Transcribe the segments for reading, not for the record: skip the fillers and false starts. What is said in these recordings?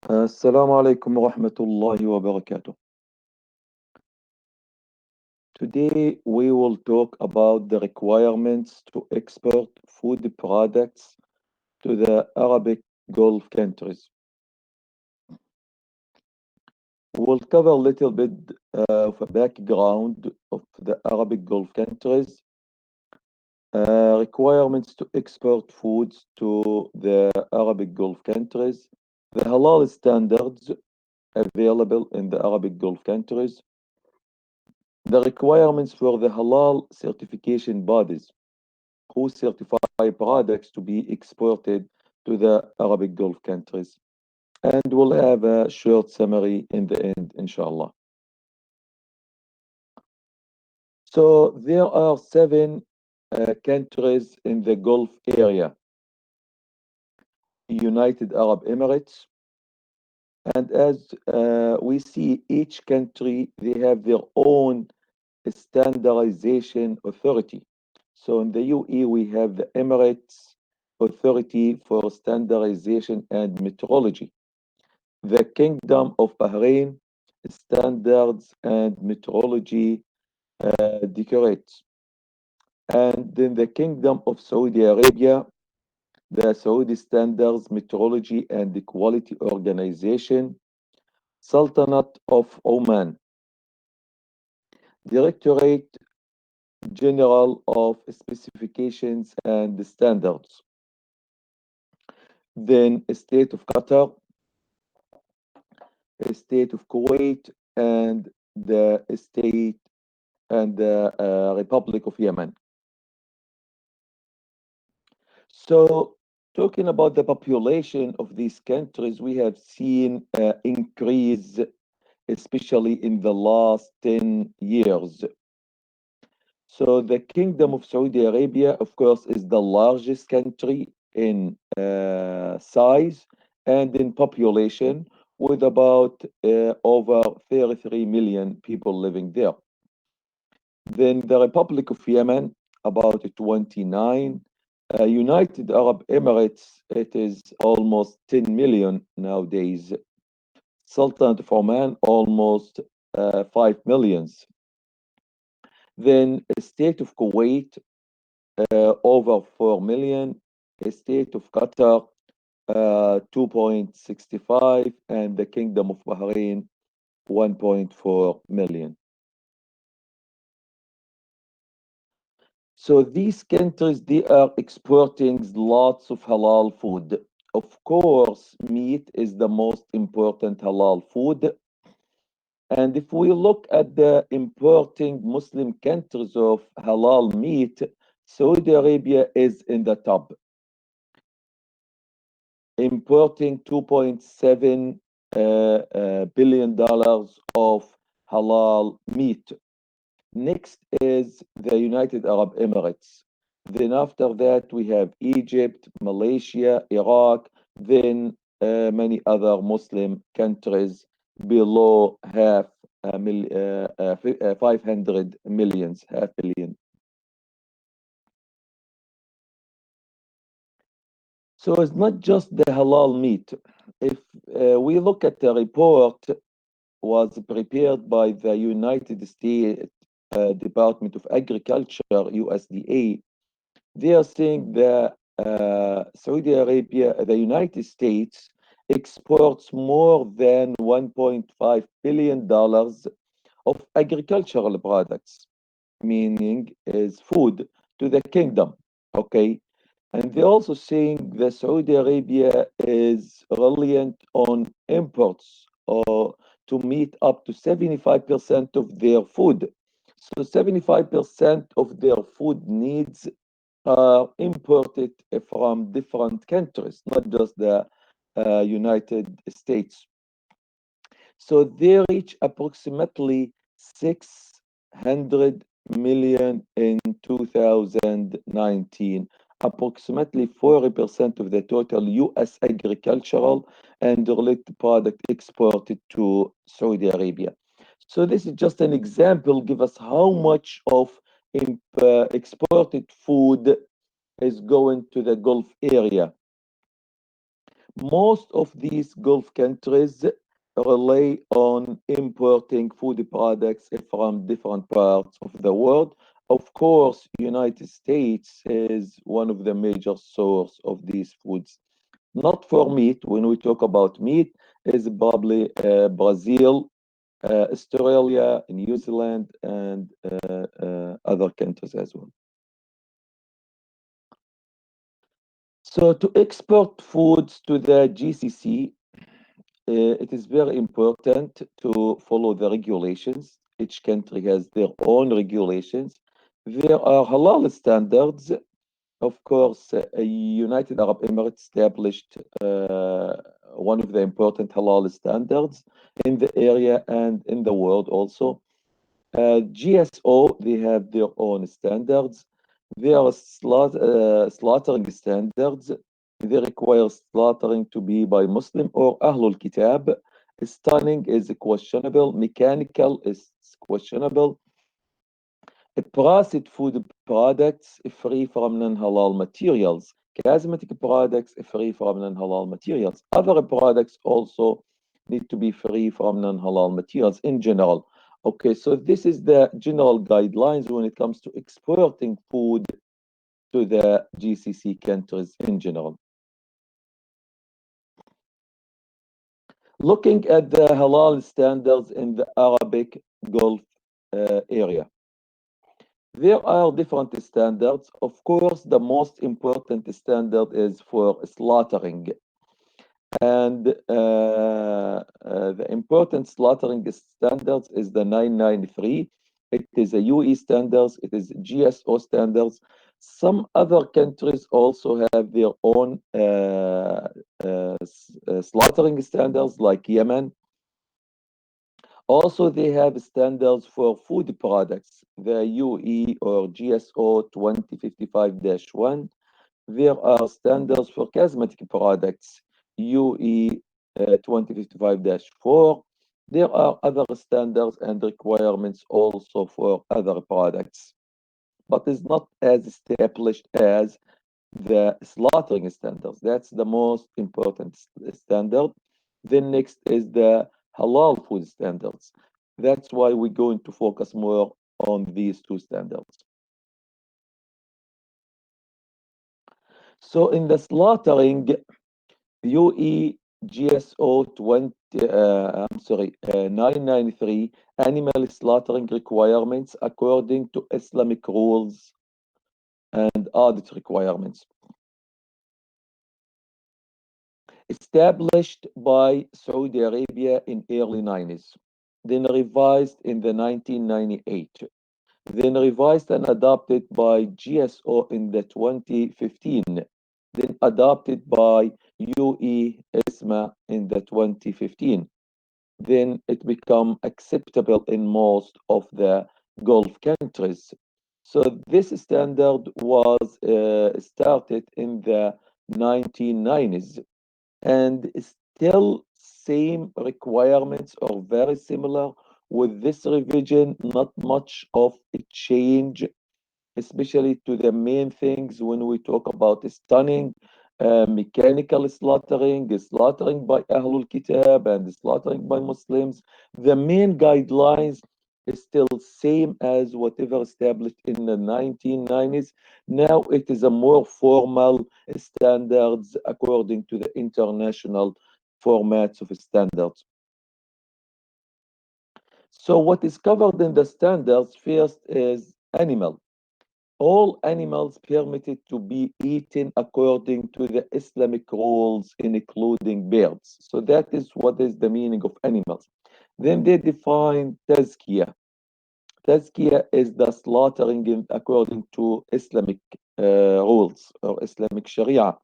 السلام عليكم ورحمة الله وبركاته. Today we will talk about the requirements to export food products to the Arabic Gulf countries. We'll cover a little bit of a background of the Arabic Gulf countries, requirements to export foods to the Arabic Gulf countries, the halal standards available in the Arabic Gulf countries, the requirements for the halal certification bodies who certify products to be exported to the Arabic Gulf countries. And we'll have a short summary in the end, inshallah. So there are seven countries in the Gulf area: United Arab Emirates. And as we see, each country, they have their own standardization authority. So in the UAE, we have the Emirates Authority for Standardization and Metrology. The Kingdom of Bahrain Standards and Metrology Directorates. And then the Kingdom of Saudi Arabia, the Saudi Standards Metrology and Quality Organization. Sultanate of Oman, Directorate General of Specifications and Standards. Then State of Qatar, State of Kuwait, and the State and the Republic of Yemen. So, talking about the population of these countries, we have seen increase, especially in the last 10 years. So the Kingdom of Saudi Arabia, of course, is the largest country in size and in population, with about over 33 million people living there. Then the Republic of Yemen, about 29. United Arab Emirates, it is almost 10 million nowadays. Sultanate of Oman, almost 5 millions. Then State of Kuwait, over 4 million. State of Qatar, 2.65, and the Kingdom of Bahrain, 1.4 million. So these countries, they are exporting lots of halal food. Of course, meat is the most important halal food. And if we look at the importing Muslim countries of halal meat, Saudi Arabia is in the top, importing $2.7 billion of halal meat. Next is the United Arab Emirates. Then after that, we have Egypt, Malaysia, Iraq, then many other Muslim countries below 500 millions, half billion. So it's not just the halal meat. If we look at the report was prepared by the United States Department of Agriculture, USDA, they are saying that Saudi Arabia, the United States, exports more than $1.5 billion of agricultural products, meaning is food, to the kingdom. Okay. And they're also saying that Saudi Arabia is reliant on imports or to meet up to 75% of their food. So 75% of their food needs are imported from different countries, not just the United States. So they reach approximately 600 million in 2019, approximately 40% of the total US agricultural and related product exported to Saudi Arabia. So this is just an example, give us how much of exported food is going to the Gulf area. Most of these Gulf countries rely on importing food products from different parts of the world. Of course, United States is one of the major source of these foods. Not for meat. When we talk about meat, is probably Brazil, Australia, New Zealand, and other countries as well. So to export foods to the GCC, it is very important to follow the regulations. Each country has their own regulations. There are halal standards. Of course, United Arab Emirates established one of the important halal standards in the area and in the world also. GSO, they have their own standards. There are slaughtering standards. They require slaughtering to be by Muslim or Ahlul Kitab. Stunning is questionable. Mechanical is questionable. Processed food products free from non-halal materials. Cosmetic products free from non-halal materials. Other products also need to be free from non-halal materials in general. Okay, so this is the general guidelines when it comes to exporting food to the GCC countries in general. Looking at the halal standards in the Arabic Gulf area. There are different standards. Of course, the most important standard is for slaughtering. And the important slaughtering standards is the 993. It is a UAE standards, it is GSO standards. Some other countries also have their own slaughtering standards, like Yemen. Also, they have standards for food products, the UE or GSO 2055-1. There are standards for cosmetic products, UE 2055-4. There are other standards and requirements also for other products, but it's not as established as the slaughtering standards. That's the most important standard. Then next is the halal food standards. That's why we're going to focus more on these two standards. So in the slaughtering, UE GSO 993 animal slaughtering requirements according to Islamic rules and audit requirements. Established by Saudi Arabia in early 90s, then revised in the 1998, then revised and adopted by GSO in the 2015, then adopted by UAE in the 2015. Then it become acceptable in most of the Gulf countries. So this standard was started in the 1990s and still same requirements or very similar. With this revision, not much of a change, especially to the main things when we talk about stunning, mechanical slaughtering, slaughtering by Ahlul Kitab, and slaughtering by Muslims. The main guidelines is still same as whatever established in the 1990s. Now it is a more formal standards according to the international formats of standards. So what is covered in the standards first is animal. All animals permitted to be eaten according to the Islamic rules, including birds. So that is what is the meaning of animals. Then they define tazkiyah. Tazkiyah is the slaughtering according to Islamic rules or Islamic Sharia.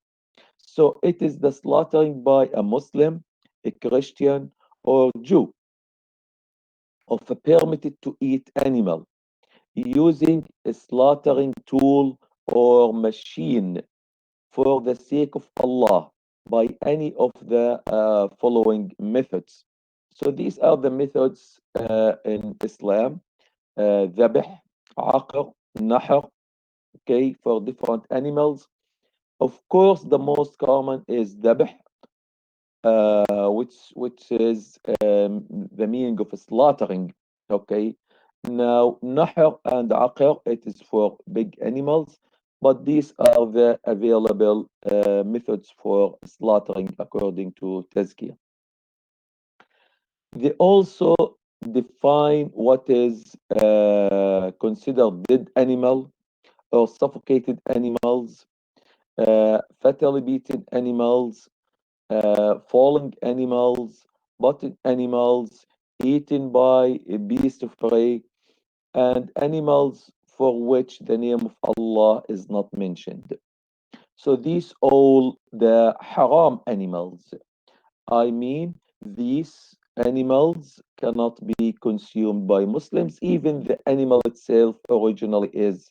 So it is the slaughtering by a Muslim, a Christian, or Jew of a permitted to eat animal using a slaughtering tool or machine for the sake of Allah by any of the following methods. So these are the methods in Islam: ذبح, عقر, نحر, okay, for different animals. Of course, the most common is ذبح. which is the meaning of slaughtering. Okay. Now, nahr and aqr, it is for big animals, but these are the available methods for slaughtering according to Tazkiyah. They also define what is considered dead animal or suffocated animals, fatally beaten animals, falling animals, butted animals, eaten by a beast of prey, and animals for which the name of Allah is not mentioned. So these all the haram animals. I mean, these animals cannot be consumed by Muslims. Even the animal itself originally is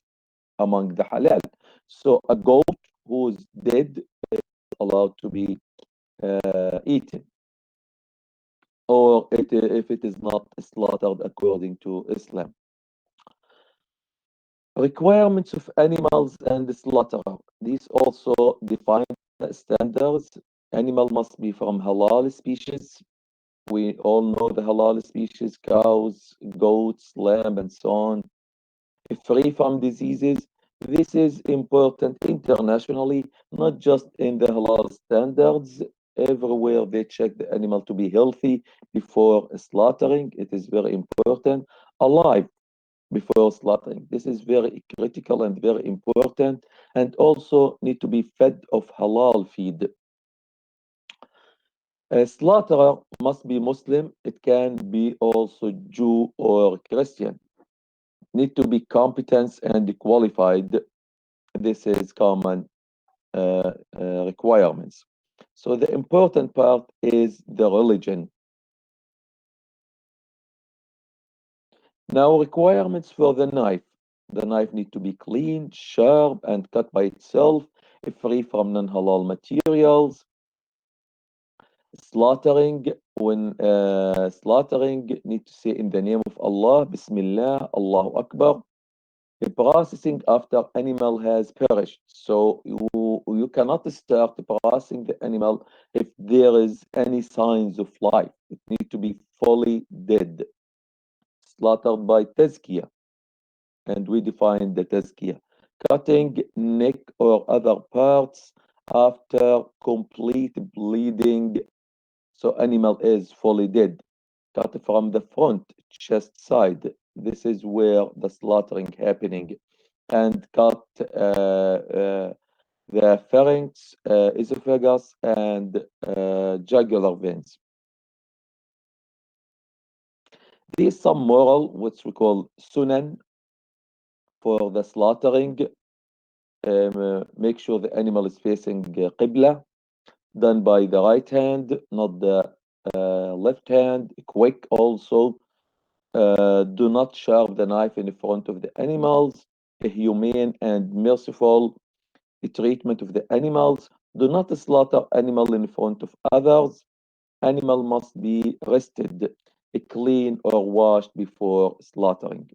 among the halal. So a goat who's dead is allowed to be eaten, or if it is not slaughtered according to Islam. Requirements of animals and slaughter. These also define the standards. Animal must be from halal species. We all know the halal species, cows, goats, lamb, and so on. Free from diseases. This is important internationally, not just in the halal standards. Everywhere they check the animal to be healthy before slaughtering. It is very important. Alive before slaughtering. This is very critical and very important, and also need to be fed of halal feed. A slaughterer must be Muslim. It can be also Jew or Christian. Need to be competent and qualified. This is common requirements. So the important part is the religion. Now, requirements for the knife. The knife need to be clean, sharp, and cut by itself, free from non-halal materials. Slaughtering, when slaughtering, need to say in the name of Allah, Bismillah, Allahu Akbar. The processing after animal has perished. So you cannot start processing the animal if there is any signs of life. It need to be fully dead, slaughtered by tazkiyah, and we define the tazkiyah. Cutting neck or other parts after complete bleeding, so animal is fully dead. Cut from the front, chest side. This is where the slaughtering happening, and cut the pharynx, esophagus, and jugular veins. These some moral, which we call sunan for the slaughtering. Make sure the animal is facing qibla, done by the right hand, not the left hand. Quick also. Do not sharp the knife in front of the animals. A humane and merciful treatment of the animals. Do not slaughter animal in front of others. Animal must be rested, clean or washed before slaughtering.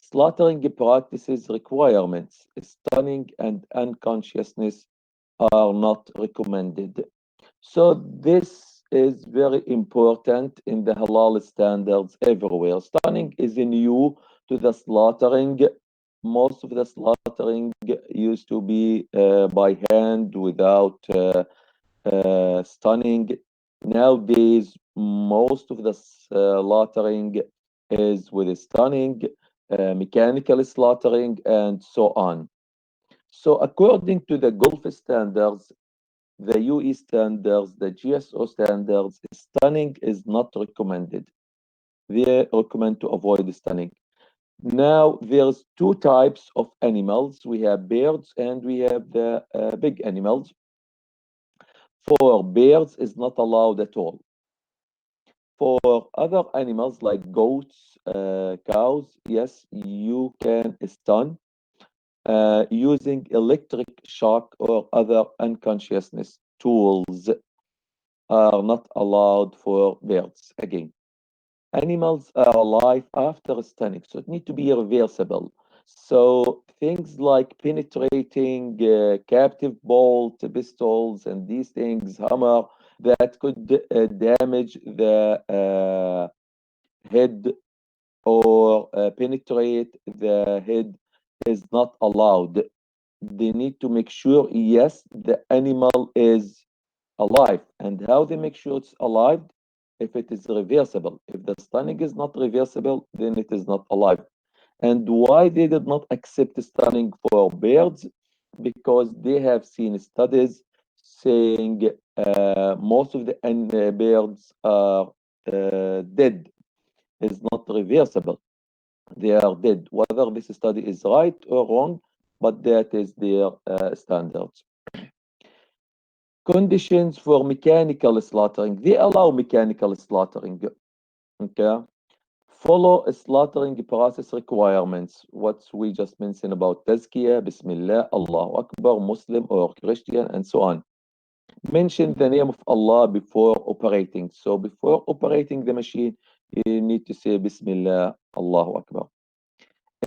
Slaughtering practices requirements. Stunning and unconsciousness are not recommended. So this is very important in the halal standards everywhere. Stunning is new to the slaughtering. Most of the slaughtering used to be by hand without stunning. Nowadays, most of the slaughtering is with stunning, mechanical slaughtering, and so on. So according to the Gulf standards, the UE standards, the GSO standards, stunning is not recommended. They recommend to avoid stunning. Now, there's two types of animals. We have birds and we have the big animals. For birds, is not allowed at all. For other animals like goats, cows, yes, you can stun using electric shock or other unconsciousness tools are not allowed for birds. Again, animals are alive after stunning, so it need to be reversible. So things like penetrating captive bolt pistols and these things, hammer, that could damage the head or penetrate the head is not allowed. They need to make sure, yes, the animal is alive. And how they make sure it's alive? If it is reversible. If the stunning is not reversible, then it is not alive. And why they did not accept stunning for birds? Because they have seen studies saying most of the birds are dead, is not reversible. They are dead. Whether this study is right or wrong, but that is their standards. Conditions for mechanical slaughtering. They allow mechanical slaughtering. Okay. Follow slaughtering process requirements. What we just mentioned about Tazkiyah, Bismillah, Allahu Akbar, Muslim or Christian, and so on. Mention the name of Allah before operating. So before operating the machine, you need to say Bismillah, Allahu Akbar.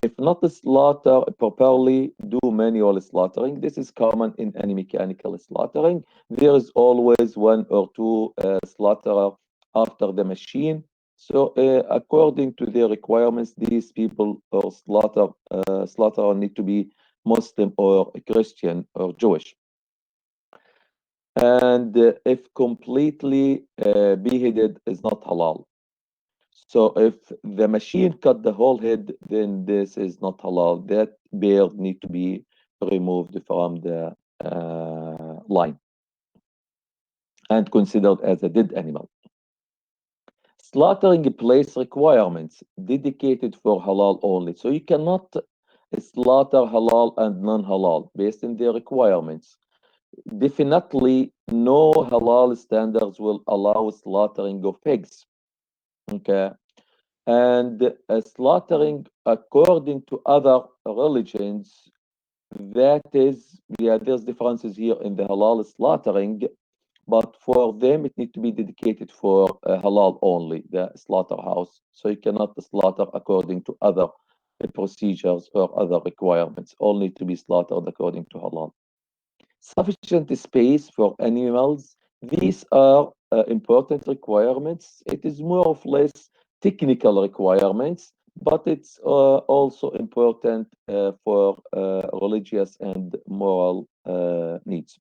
If not slaughter properly, do manual slaughtering. This is common in any mechanical slaughtering. There is always one or two slaughterer after the machine. So according to their requirements, these people or slaughterer need to be Muslim or Christian or Jewish. And if completely beheaded is not halal. So if the machine cut the whole head, then this is not halal. That bear need to be removed from the line and considered as a dead animal. Slaughtering place requirements dedicated for halal only. So you cannot slaughter halal and non-halal based on their requirements. Definitely, no halal standards will allow slaughtering of pigs. Okay. And slaughtering according to other religions, that is, yeah, there's differences here in the halal slaughtering, but for them it needs to be dedicated for halal only, the slaughterhouse. So you cannot slaughter according to other procedures or other requirements, only to be slaughtered according to halal. Sufficient space for animals. These are important requirements. It is more or less technical requirements, but it's also important for religious and moral needs.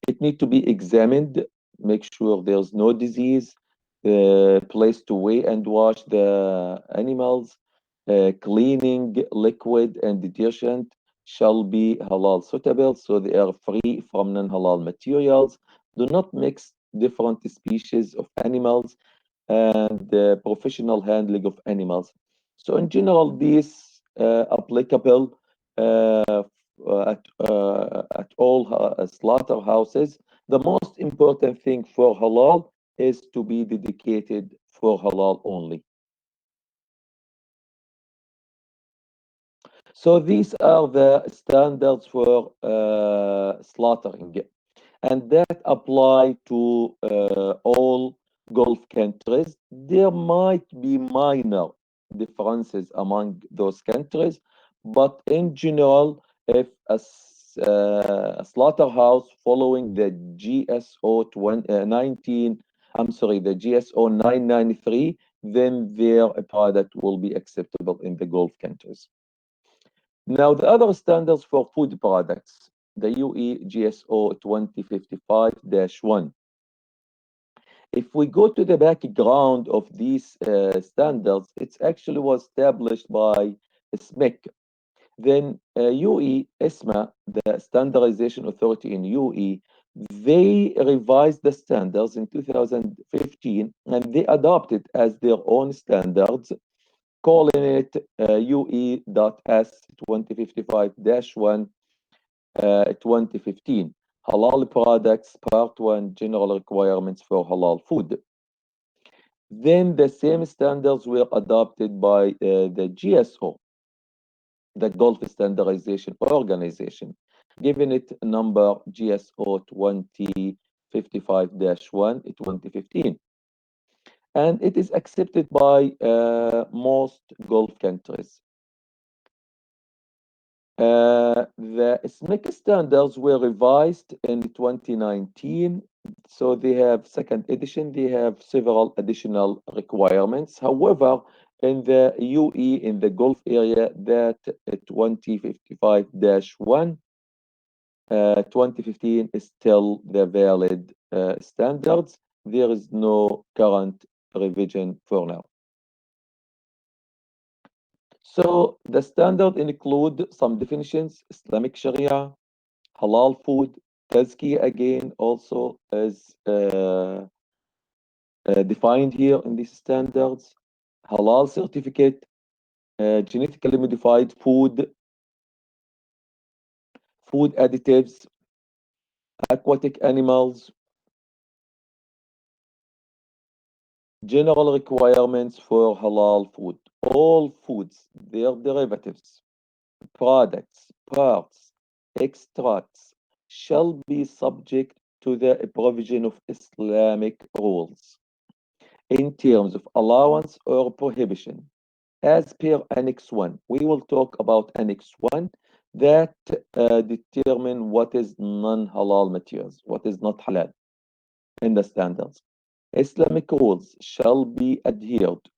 It needs to be examined, make sure there's no disease, place to weigh and wash the animals, cleaning liquid and detergent shall be halal suitable, so they are free from non-halal materials. Do not mix different species of animals and professional handling of animals. So in general, these applicable at all slaughterhouses. The most important thing for halal is to be dedicated for halal only. So these are the standards for slaughtering, and that apply to all Gulf countries. There might be minor differences among those countries, but in general, if a slaughterhouse following the GSO 19, I'm sorry, the GSO 993, then their product will be acceptable in the Gulf countries. Now, the other standards for food products, the UE GSO 2055-1. If we go to the background of these standards, it actually was established by SMIC. Then UE, ESMA, the standardization authority in UE, they revised the standards in 2015 and they adopted as their own standards, calling it UE.S 2055-1 2015. Halal products, part 1, general requirements for halal food. Then the same standards were adopted by the GSO, the Gulf Standardization Organization, giving it number GSO 2055-1 2015. And it is accepted by most Gulf countries. The Islamic standards were revised in 2019, so they have second edition. They have several additional requirements. However, in the UAE, in the Gulf area, that 2055-1, 2015 is still the valid standards. There is no current revision for now. So the standard include some definitions: Islamic Sharia, halal food, tazkiyah again also is defined here in these standards, halal certificate, genetically modified food, food additives, aquatic animals, general requirements for halal food. All foods, their derivatives, products, parts, extracts shall be subject to the provision of Islamic rules in terms of allowance or prohibition as per Annex 1. We will talk about Annex 1 that determine what is non-halal materials, what is not halal in the standards. Islamic rules shall be adhered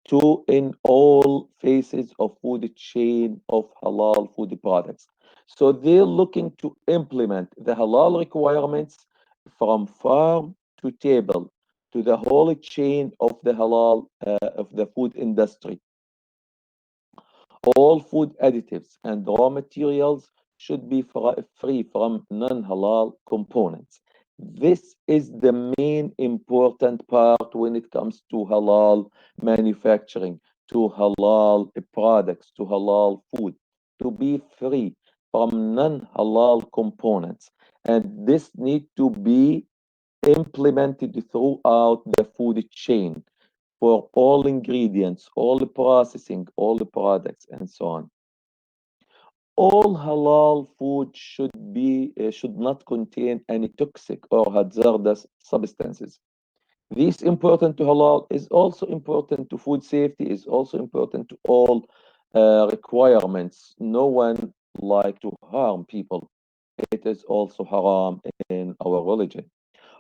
to in all phases of food chain of halal food products. So they're looking to implement the halal requirements from farm to table to the whole chain of the halal of the food industry. All food additives and raw materials should be free from non-halal components. This is the main important part when it comes to halal manufacturing, to halal products, to halal food, to be free from non-halal components. And this need to be implemented throughout the food chain for all ingredients, all the processing, all the products, and so on. All halal food should not contain any toxic or hazardous substances. This important to halal is also important to food safety, is also important to all requirements. No one like to harm people. It is also haram in our religion.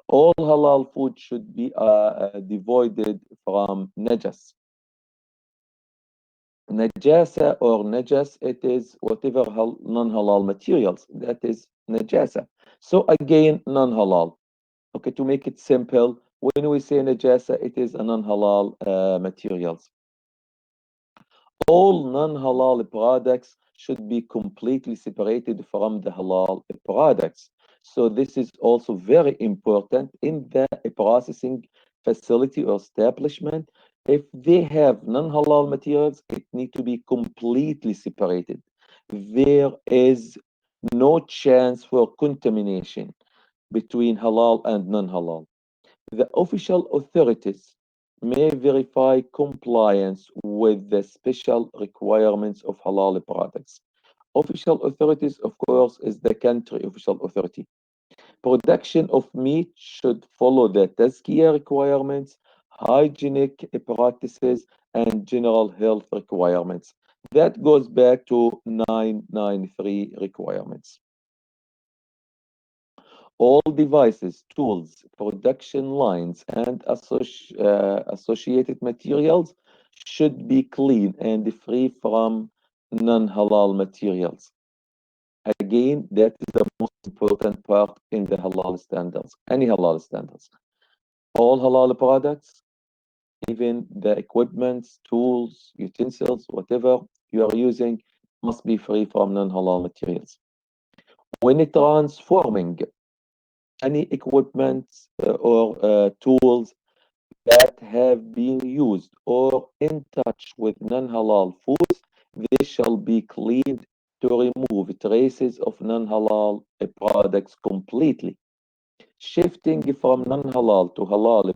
All halal food should be devoided from najas. Najasa or najas, it is whatever non-halal materials, that is najasa. So again, non-halal. Okay, to make it simple, when we say najasa, it is a non-halal materials. All non-halal products should be completely separated from the halal products. So this is also very important in the processing facility or establishment. If they have non-halal materials, it need to be completely separated. There is no chance for contamination between halal and non-halal. The official authorities may verify compliance with the special requirements of halal products. Official authorities, of course, is the country official authority. Production of meat should follow the tazkiyah requirements, hygienic practices, and general health requirements. That goes back to 993 requirements. All devices, tools, production lines, and associated materials should be clean and free from non-halal materials. Again, that is the most important part in the halal standards, any halal standards. All halal products, even the equipments, tools, utensils, whatever you are using, must be free from non-halal materials. When transforming any equipment or tools that have been used or in touch with non-halal foods, they shall be cleaned to remove traces of non-halal products completely. Shifting from non-halal to halal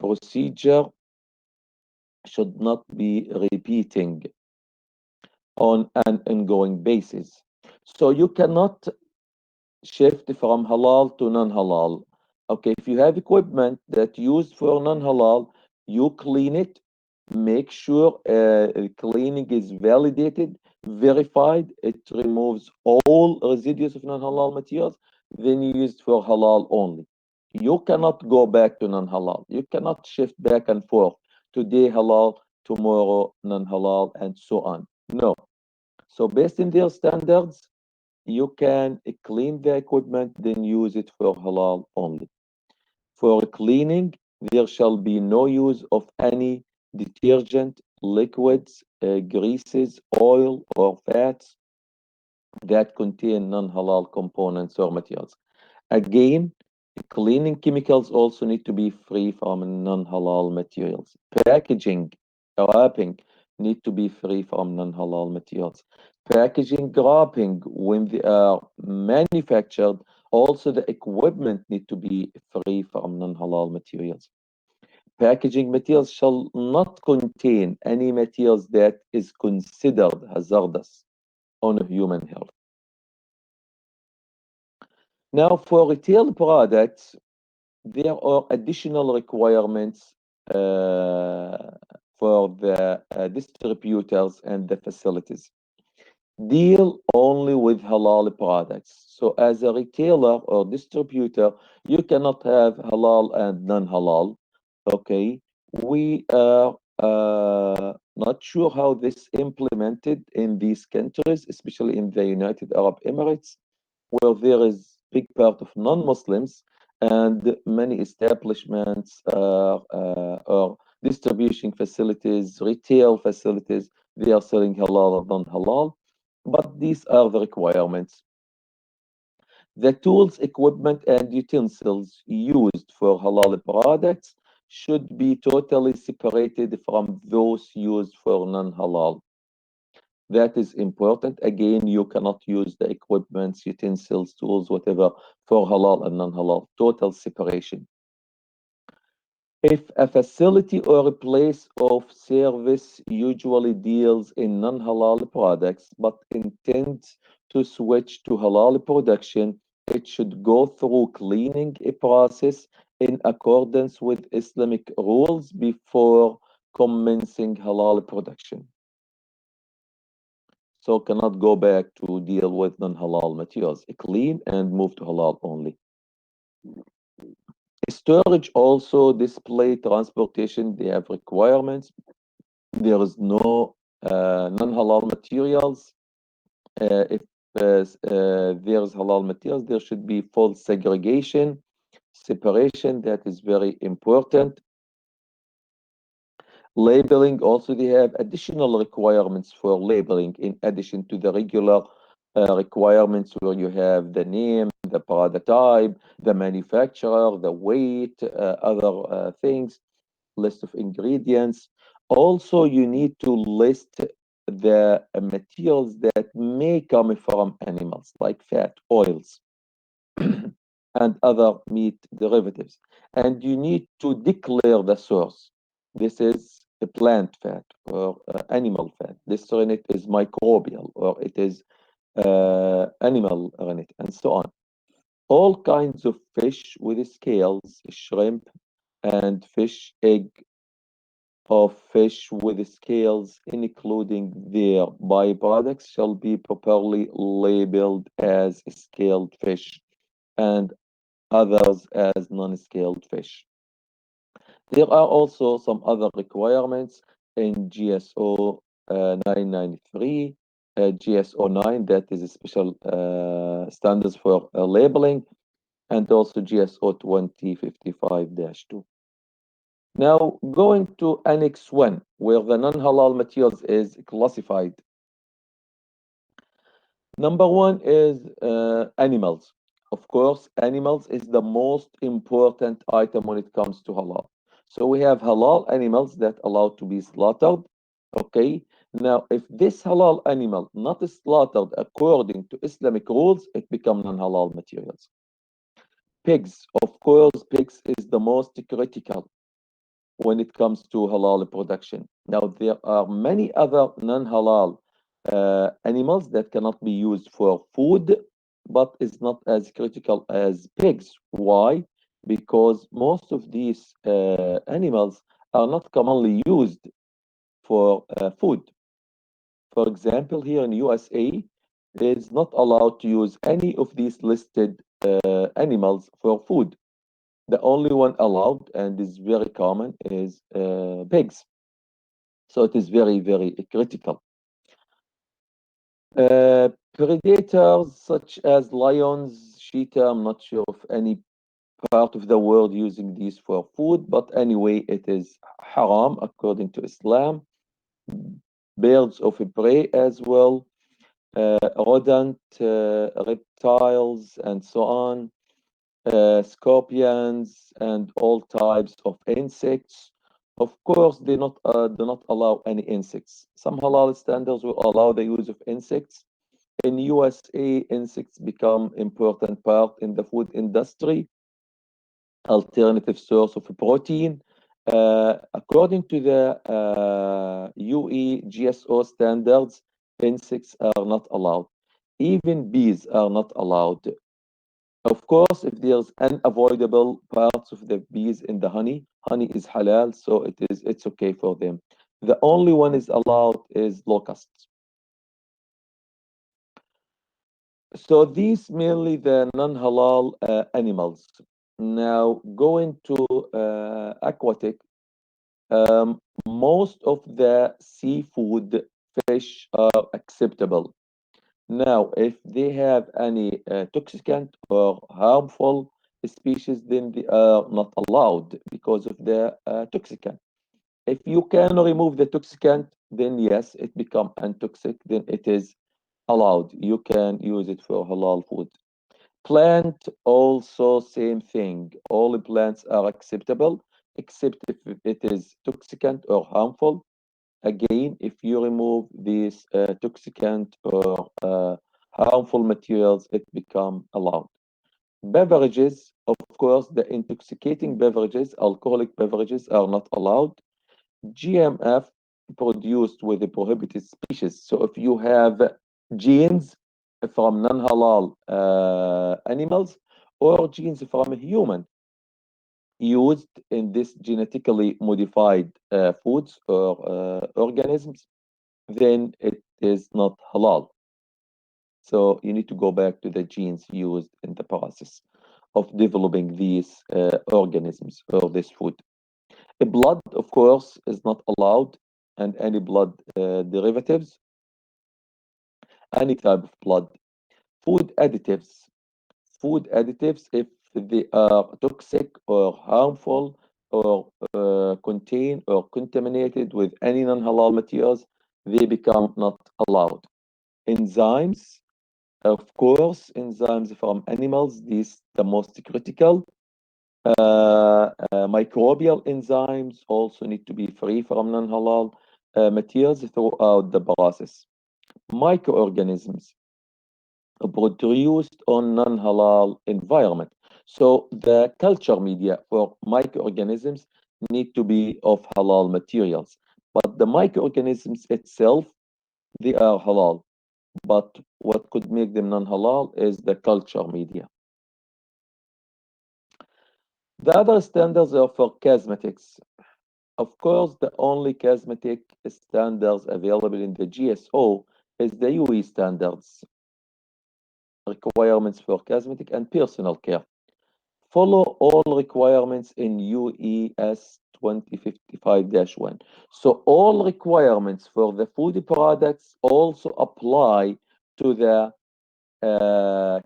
procedure should not be repeating on an ongoing basis. So you cannot shift from halal to non-halal. Okay, if you have equipment that used for non-halal, you clean it, make sure cleaning is validated verified, it removes all residues of non-halal materials, then used for halal only. You cannot go back to non-halal. You cannot shift back and forth. Today halal, tomorrow non-halal, and so on. No. So based on their standards, you can clean the equipment, then use it for halal only. For cleaning, there shall be no use of any detergent, liquids, greases, oil, or fats that contain non-halal components or materials. Again, cleaning chemicals also need to be free from non-halal materials. Packaging, wrapping need to be free from non-halal materials. Packaging, wrapping, when they are manufactured, also the equipment need to be free from non-halal materials. Packaging materials shall not contain any materials that is considered hazardous on human health. Now, for retail products, there are additional requirements for the distributors and the facilities. Deal only with halal products. So, as a retailer or distributor, you cannot have halal and non-halal. Okay, we are not sure how this implemented in these countries, especially in the United Arab Emirates, where there is big part of non-Muslims and many establishments or distribution facilities, retail facilities, they are selling halal or non-halal, but these are the requirements. The tools, equipment, and utensils used for halal products should be totally separated from those used for non-halal. That is important. Again, you cannot use the equipments, utensils, tools, whatever, for halal and non-halal. Total separation. If a facility or a place of service usually deals in non-halal products but intends to switch to halal production, it should go through cleaning a process in accordance with Islamic rules before commencing halal production. So cannot go back to deal with non-halal materials. Clean and move to halal only. Storage also, display, transportation, they have requirements. There is no non-halal materials. If there is halal materials, there should be full segregation, separation. That is very important. Labeling also, they have additional requirements for labeling in addition to the regular requirements where you have the name, the product type, the manufacturer, the weight, other things, list of ingredients. Also, you need to list the materials that may come from animals like fat, oils, and other meat derivatives. And you need to declare the source. This is a plant fat or animal fat. This rennet is microbial or it is animal rennet, and so on. All kinds of fish with scales, shrimp, and fish, egg of fish with scales, including their byproducts, shall be properly labeled as scaled fish and others as non-scaled fish. There are also some other requirements in GSO 993, GSO 9, that is a special standards for labeling, and also GSO 2055-2. Now, going to Annex 1, where the non-halal materials is classified. Number one is animals. Of course, animals is the most important item when it comes to halal. So we have halal animals that allowed to be slaughtered. Okay. Now, if this halal animal not slaughtered according to Islamic rules, it become non-halal materials. Pigs, of course, pigs is the most critical when it comes to halal production. Now, there are many other non-halal animals that cannot be used for food, but is not as critical as pigs. Why? Because most of these animals are not commonly used for food. For example, here in USA, is not allowed to use any of these listed animals for food. The only one allowed and is very common is pigs. So it is very, very critical. Predators such as lions, cheetah, I'm not sure of any part of the world using these for food, but anyway, it is haram according to Islam. Birds of prey as well, rodent, reptiles, and so on, scorpions, and all types of insects. Of course, they not do not allow any insects. Some halal standards will allow the use of insects. In USA, insects become important part in the food industry, alternative source of protein. According to the UE GSO standards, insects are not allowed. Even bees are not allowed. Of course, if there's unavoidable parts of the bees in the honey is halal, so it's okay for them. The only one is allowed is locusts. So these mainly the non-halal animals. Now going to aquatic, most of the seafood fish are acceptable. Now, if they have any toxicant or harmful species, then they are not allowed because of the toxicant. If you can remove the toxicant, then yes, it become untoxic, then it is allowed. You can use it for halal food. Plant also same thing. All plants are acceptable except if it is toxicant or harmful. Again, if you remove these toxicant or harmful materials, it become allowed. Beverages, of course, the intoxicating beverages, alcoholic beverages are not allowed. GMF produced with the prohibited species. So if you have genes from non-halal animals or genes from human used in this genetically modified foods or organisms, then it is not halal. So you need to go back to the genes used in the process of developing these organisms or this food. The blood, of course, is not allowed, and any blood derivatives, any type of blood. Food additives. Food additives, if they are toxic or harmful or contain or contaminated with any non-halal materials, they become not allowed. Enzymes, of course, enzymes from animals, these the most critical. Microbial enzymes also need to be free from non-halal materials throughout the process. Microorganisms produced on non-halal environment. So the culture media for microorganisms need to be of halal materials. But the microorganisms itself, they are halal. But what could make them non-halal is the culture media. The other standards are for cosmetics. Of course, the only cosmetic standards available in the GSO is the UE standards, requirements for cosmetic and personal care. Follow all requirements in UAE.S 2055-1. So all requirements for the food products also apply to the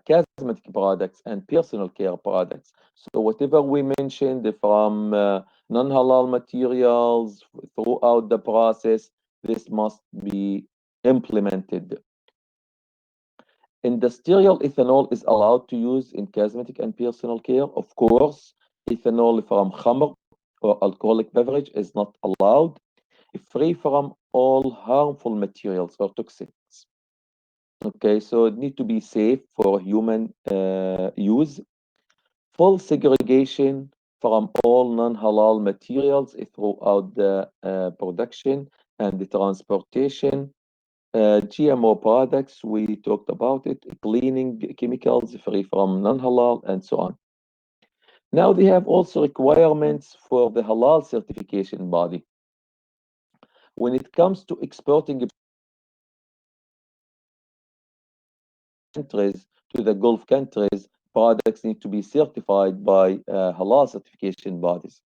cosmetic products and personal care products. So whatever we mentioned from non-halal materials throughout the process, this must be implemented. Industrial ethanol is allowed to use in cosmetic and personal care. Of course, ethanol from khamr or alcoholic beverage is not allowed, free from all harmful materials or toxins. Okay, so it need to be safe for human use. Full segregation from all non-halal materials throughout the production and the transportation. GMO products, we talked about it, cleaning chemicals free from non-halal and so on. Now they have also requirements for the halal certification body. When it comes to exporting countries to the Gulf countries, products need to be certified by halal certification bodies.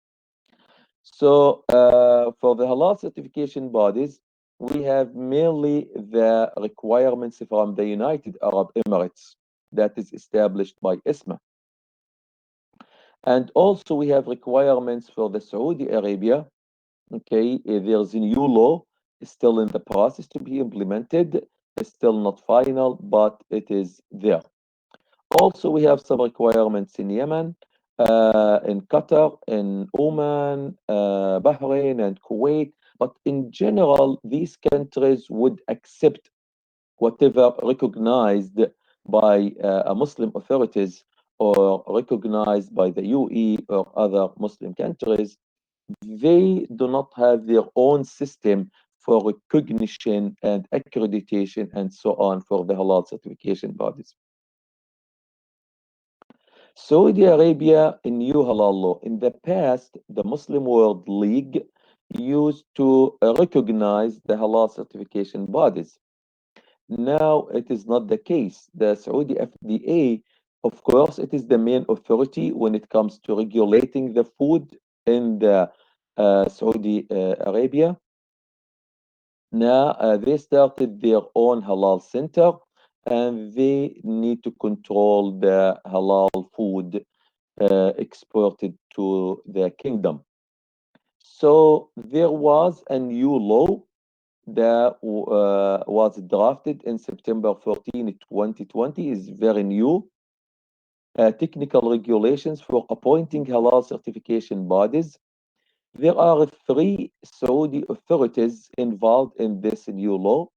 So for the halal certification bodies, we have mainly the requirements from the United Arab Emirates that is established by ISMA. And also we have requirements for the Saudi Arabia. Okay, there's a new law still in the process to be implemented. It's still not final, but it is there. Also, we have some requirements in Yemen, in Qatar, in Oman, Bahrain, and Kuwait. But in general, these countries would accept whatever recognized by Muslim authorities or recognized by the UAE or other Muslim countries. They do not have their own system for recognition and accreditation and so on for the halal certification bodies. Saudi Arabia in New Halal Law. In the past, the Muslim World League used to recognize the halal certification bodies. Now it is not the case. The Saudi FDA, of course, it is the main authority when it comes to regulating the food in the Saudi Arabia. Now they started their own halal center and they need to control the halal food exported to the kingdom. So there was a new law that was drafted in September 14, 2020, is very new. Technical regulations for appointing halal certification bodies. There are three Saudi authorities involved in this new law.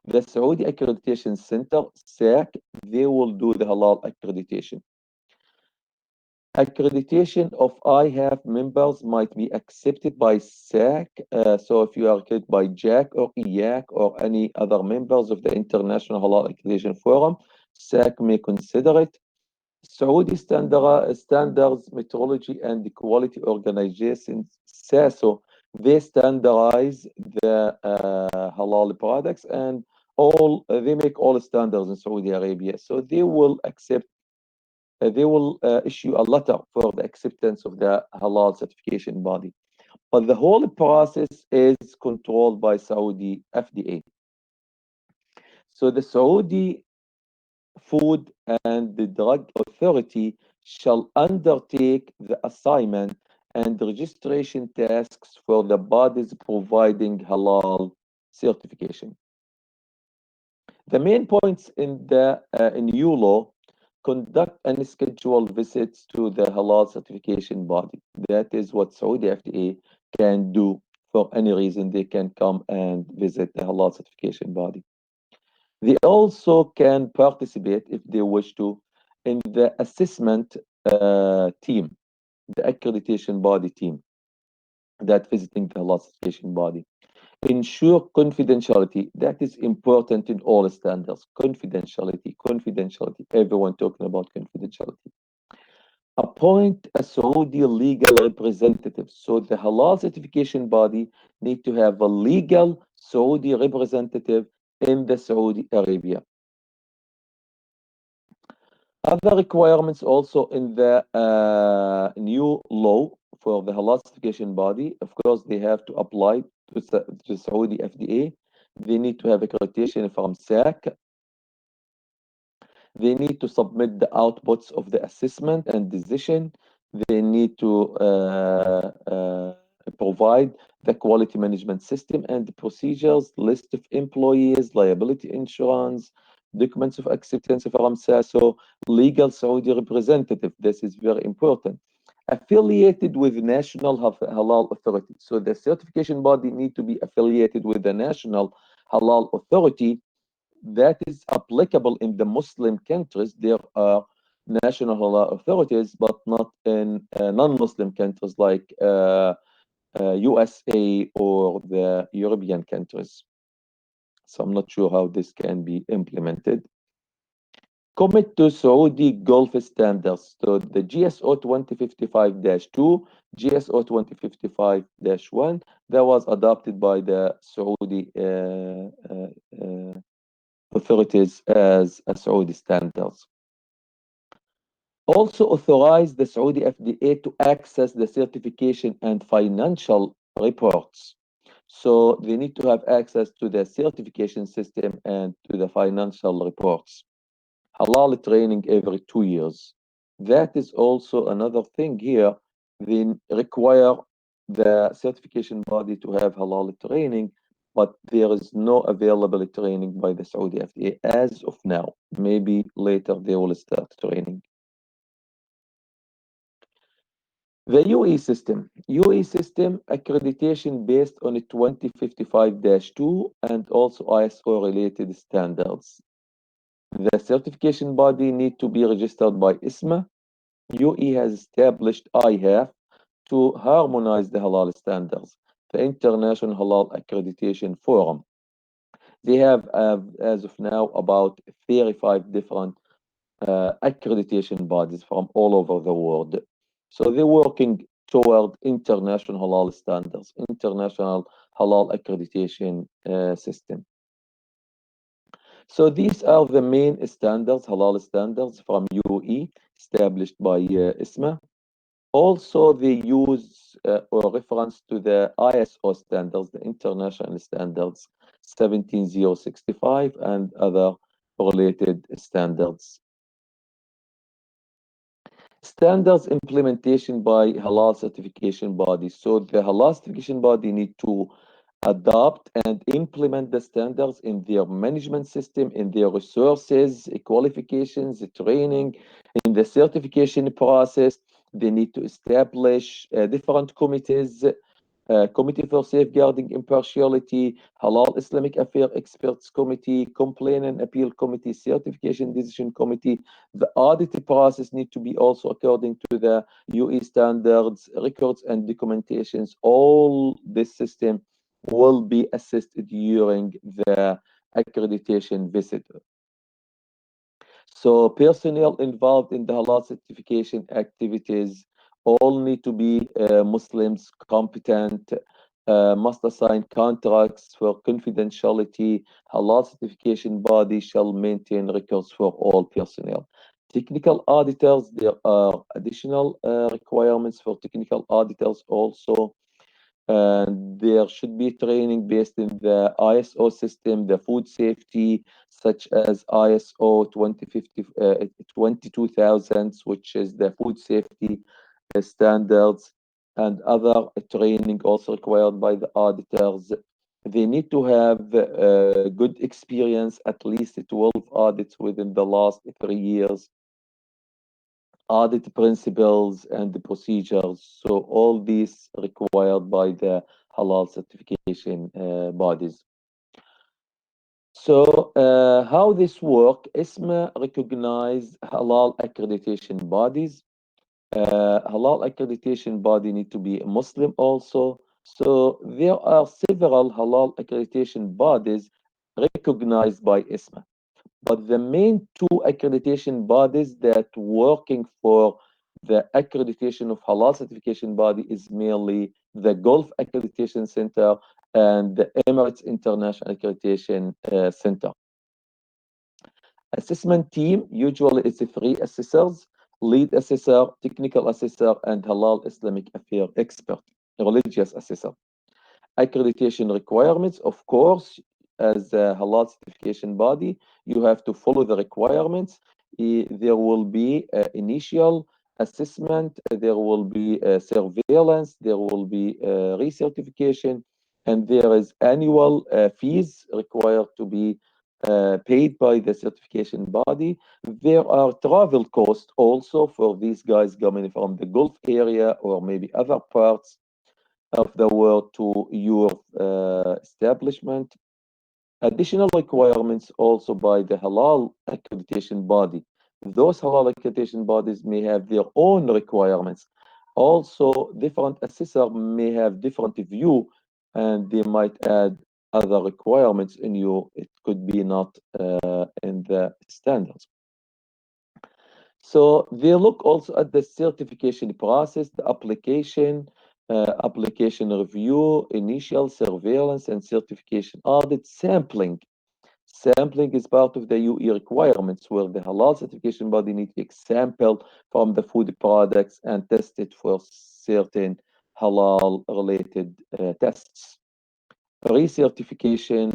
The Saudi Accreditation Center, SAC, they will do the halal accreditation. Accreditation of IHAF members might be accepted by SAC. So if you are accredited by JAC or EAC or any other members of the International Halal Accreditation Forum, SAC may consider it. Saudi Standards, Metrology and Quality Organization, SASO, they standardize the halal products and they make all standards in Saudi Arabia. So they will accept they will issue a letter for the acceptance of the halal certification body. But the whole process is controlled by Saudi FDA. So the Saudi Food and the Drug Authority shall undertake the assignment and registration tasks for the bodies providing halal certification. The main points in the new law: conduct and schedule visits to the halal certification body. That is what Saudi FDA can do for any reason. They can come and visit the halal certification body. They also can participate, if they wish to, in the assessment team, the accreditation body team that visiting the halal certification body. Ensure confidentiality. That is important in all standards. Confidentiality, confidentiality. Everyone talking about confidentiality. Appoint a Saudi legal representative. So the halal certification body need to have a legal Saudi representative in the Saudi Arabia. Other requirements also in the new law for the halal certification body, of course, they have to apply to Saudi FDA. They need to have accreditation from SAC. They need to submit the outputs of the assessment and decision. They need to provide the quality management system and the procedures, list of employees, liability insurance, documents of acceptance from SASO, legal Saudi representative. This is very important. Affiliated with national halal authority. So the certification body need to be affiliated with the national halal authority that is applicable in the Muslim countries. There are national halal authorities, but not in non-Muslim countries like USA or the European countries. So I'm not sure how this can be implemented. Commit to Saudi Gulf standards. So the GSO 2055-2, GSO 2055-1, that was adopted by the Saudi authorities as a Saudi standards. Also authorize the Saudi FDA to access the certification and financial reports. So they need to have access to the certification system and to the financial reports. Halal training every 2 years. That is also another thing here. They require the certification body to have halal training, but there is no available training by the Saudi FDA as of now. Maybe later they will start training. The UAE system. UAE system accreditation based on 2055-2 and also ISO related standards. The certification body need to be registered by ISMA. UAE has established IHAF to harmonize the halal standards, the International Halal Accreditation Forum. They have, as of now, about 35 different accreditation bodies from all over the world. So they're working toward international halal standards, international halal accreditation system. So these are the main standards, halal standards from UAE, established by ISMA. Also, they use or reference to the ISO standards, the international standards 17065 and other related standards. Standards implementation by halal certification bodies. So the halal certification body need to adopt and implement the standards in their management system, in their resources, qualifications, training, in the certification process. They need to establish different committees, Committee for Safeguarding Impartiality, Halal Islamic Affairs Experts Committee, Complaint and Appeal Committee, Certification Decision Committee. The audit process need to be also according to the UAE standards, records and documentations. All this system will be assisted during the accreditation visit. So personnel involved in the halal certification activities all need to be Muslims, competent, must assign contracts for confidentiality. Halal certification body shall maintain records for all personnel. Technical auditors, there are additional requirements for technical auditors also. And there should be training based in the ISO system, the food safety, such as ISO 2050, 22000, which is the food safety standards, and other training also required by the auditors. They need to have good experience, at least 12 audits within the last 3 years, audit principles and the procedures. So all these required by the halal certification bodies. So how this work? ISMA recognize halal accreditation bodies. Halal accreditation body need to be a Muslim also. So there are several halal accreditation bodies recognized by ISMA. But the main two accreditation bodies that working for the accreditation of halal certification body is merely the Gulf Accreditation Center and the Emirates International Accreditation Center. Assessment team, usually it's three assessors, lead assessor, technical assessor, and halal Islamic affairs expert, religious assessor. Accreditation requirements, of course, as a halal certification body, you have to follow the requirements. There will be initial assessment, there will be surveillance, there will be recertification, and there is annual fees required to be paid by the certification body. There are travel costs also for these guys coming from the Gulf area or maybe other parts of the world to your establishment. Additional requirements also by the halal accreditation body. Those halal accreditation bodies may have their own requirements. Also, different assessor may have different view and they might add other requirements in you. It could be not in the standards. So they look also at the certification process, the application, application review, initial surveillance and certification audit, sampling. Sampling is part of the UE requirements where the halal certification body needs to take sample from the food products and test it for certain halal related tests. Recertification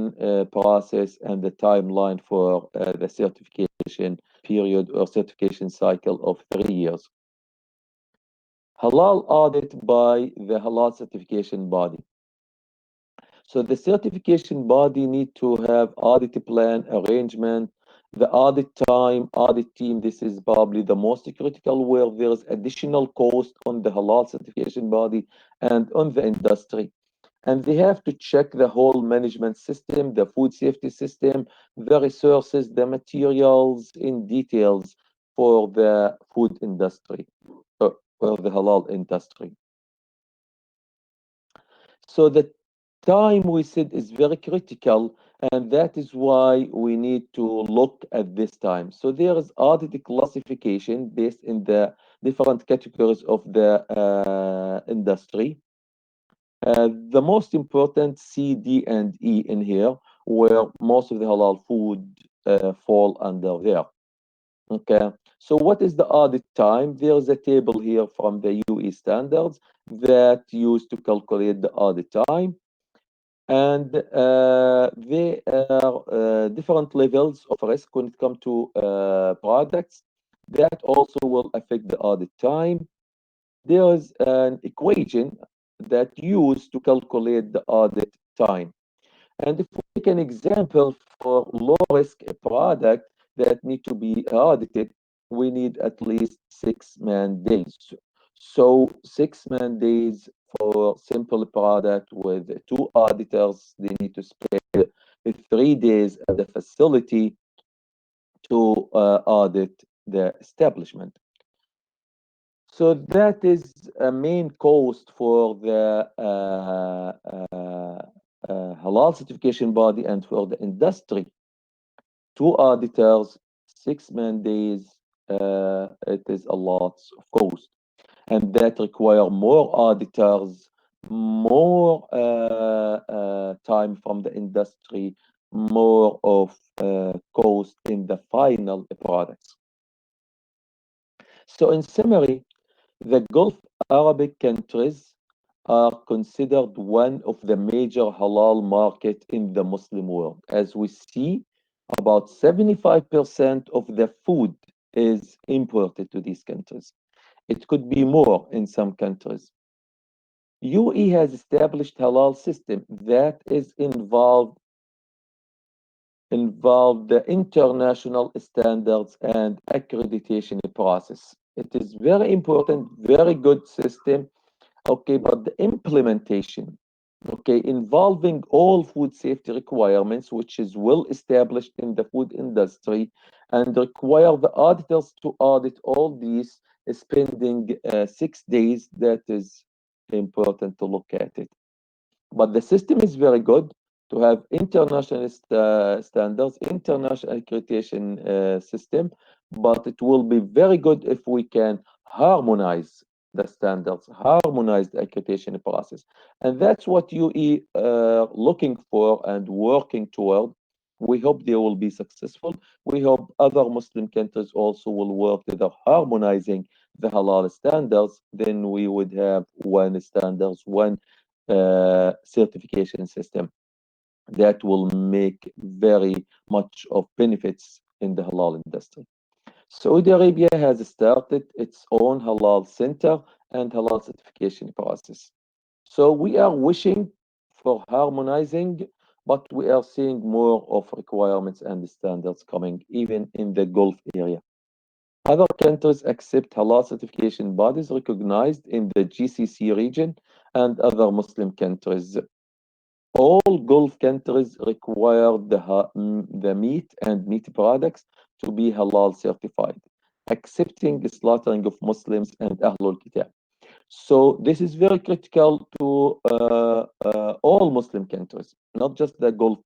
process and the timeline for the certification period or certification cycle of 3 years. Halal audit by the halal certification body. So the certification body need to have audit plan arrangement, the audit time, audit team. This is probably the most critical where there's additional cost on the halal certification body and on the industry. And they have to check the whole management system, the food safety system, the resources, the materials in details for the food industry or the halal industry. So the time we said is very critical, and that is why we need to look at this time. So there is audit classification based in the different categories of the industry. The most important C, D, and E in here, where most of the halal food fall under there. Okay, so what is the audit time? There's a table here from the UAE Standards that used to calculate the audit time. And there are different levels of risk when it comes to products that also will affect the audit time. There is an equation that used to calculate the audit time. And if we take an example for low risk product that need to be audited, we need at least 6 man days. So 6 man days for simple product with 2 auditors, they need to spend 3 days at the facility to audit the establishment. So that is a main cost for the halal certification body and for the industry. 2 auditors, 6 man days, it is a lot of cost. And that require more auditors, more time from the industry, more of cost in the final products. So in summary, the Gulf Arabic countries are considered one of the major halal market in the Muslim world. As we see, about 75% of the food is imported to these countries. It could be more in some countries. UAE has established halal system that is involved the international standards and accreditation process. It is very important, very good system. Okay, but the implementation, okay, involving all food safety requirements, which is well established in the food industry, and require the auditors to audit all these, spending 6 days. That is important to look at it. But the system is very good to have international standards, international accreditation system, but it will be very good if we can harmonize the standards, harmonize the accreditation process. And that's what UE looking for and working toward. We hope they will be successful. We hope other Muslim countries also will work with harmonizing the halal standards. Then we would have one standards, one certification system that will make very much of benefits in the halal industry. Saudi Arabia has started its own halal center and halal certification process. So we are wishing for harmonizing, but we are seeing more of requirements and standards coming even in the Gulf area. Other countries accept halal certification bodies recognized in the GCC region and other Muslim countries. All Gulf countries require the meat and meat products to be halal certified, accepting the slaughtering of Muslims and Ahlul Kitab. So this is very critical to all Muslim countries, not just the Gulf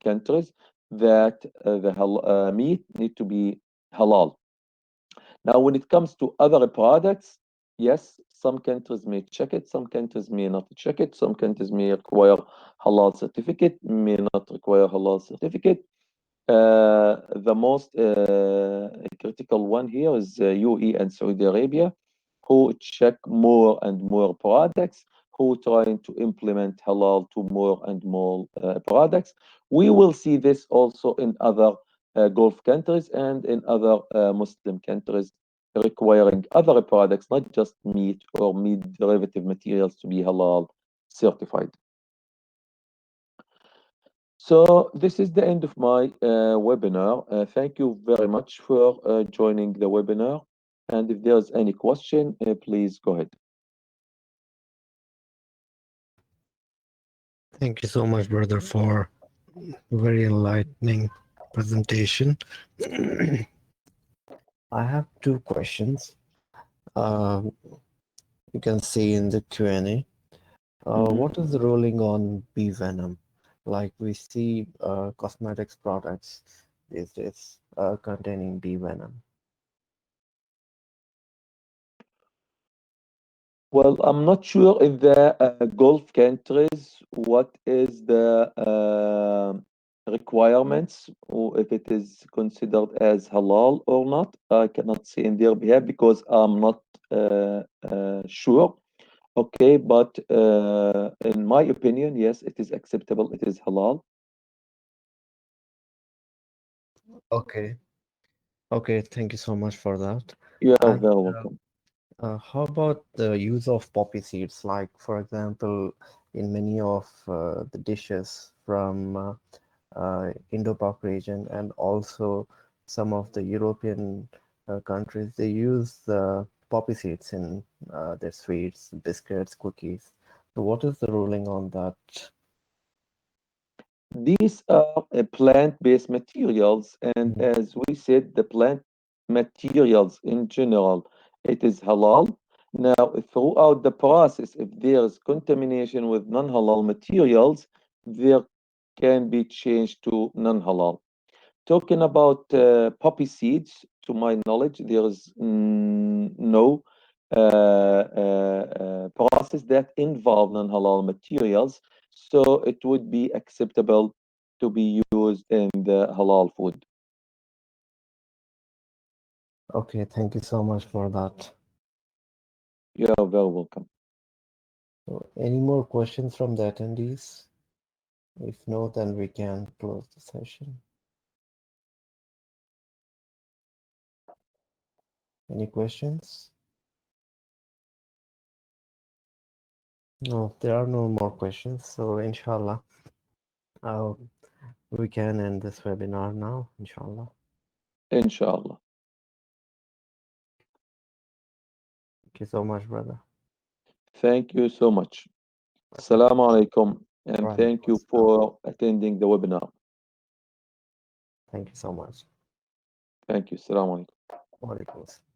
countries, that the meat need to be halal. Now, when it comes to other products, yes, some countries may check it, some countries may not check it, some countries may require halal certificate, may not require halal certificate. The most critical one here is UAE and Saudi Arabia, who check more and more products, who trying to implement halal to more and more products. We will see this also in other Gulf countries and in other Muslim countries requiring other products, not just meat or meat derivative materials to be halal certified. So this is the end of my webinar. Thank you very much for joining the webinar. And if there's any question, please go ahead. Thank you so much, brother, for very enlightening presentation. I have two questions. Uh, you can see in the Q&A. Mhm. What is the ruling on bee venom? Like we see cosmetics products these days containing bee venom. Well, I'm not sure in the Gulf countries what is the requirements or if it is considered as halal or not. I cannot say in their behalf because I'm not sure. Okay, but in my opinion, yes, it is acceptable. It is halal. Okay. Okay, thank you so much for that. You are And very welcome. how about the use of poppy seeds? Like, for example, in many of the dishes from Indo-Pak region and also some of the European countries, they use poppy seeds in their sweets, biscuits, cookies. So, what is the ruling on that? These are plant-based materials, and Mhm. as we said, the plant materials in general, it is halal. Now, throughout the process, if there is contamination with non-halal materials, there can be changed to non-halal. Talking about poppy seeds, to my knowledge, there is no process that involve non-halal materials, so it would be acceptable to be used in the halal food. Okay, thank you so much for that. You are very welcome. So, any more questions from the attendees? If no, then we can close the session. Any questions? No, there are no more questions. So, inshallah, uh, we can end this webinar now, inshallah. Inshallah. Thank you so much, brother. Thank you so much. Welcome. Assalamu alaikum, and thank Walaikum you assalam. for attending the webinar. Thank you so much. Thank you. Assalamu alaikum. Walaikum assalam.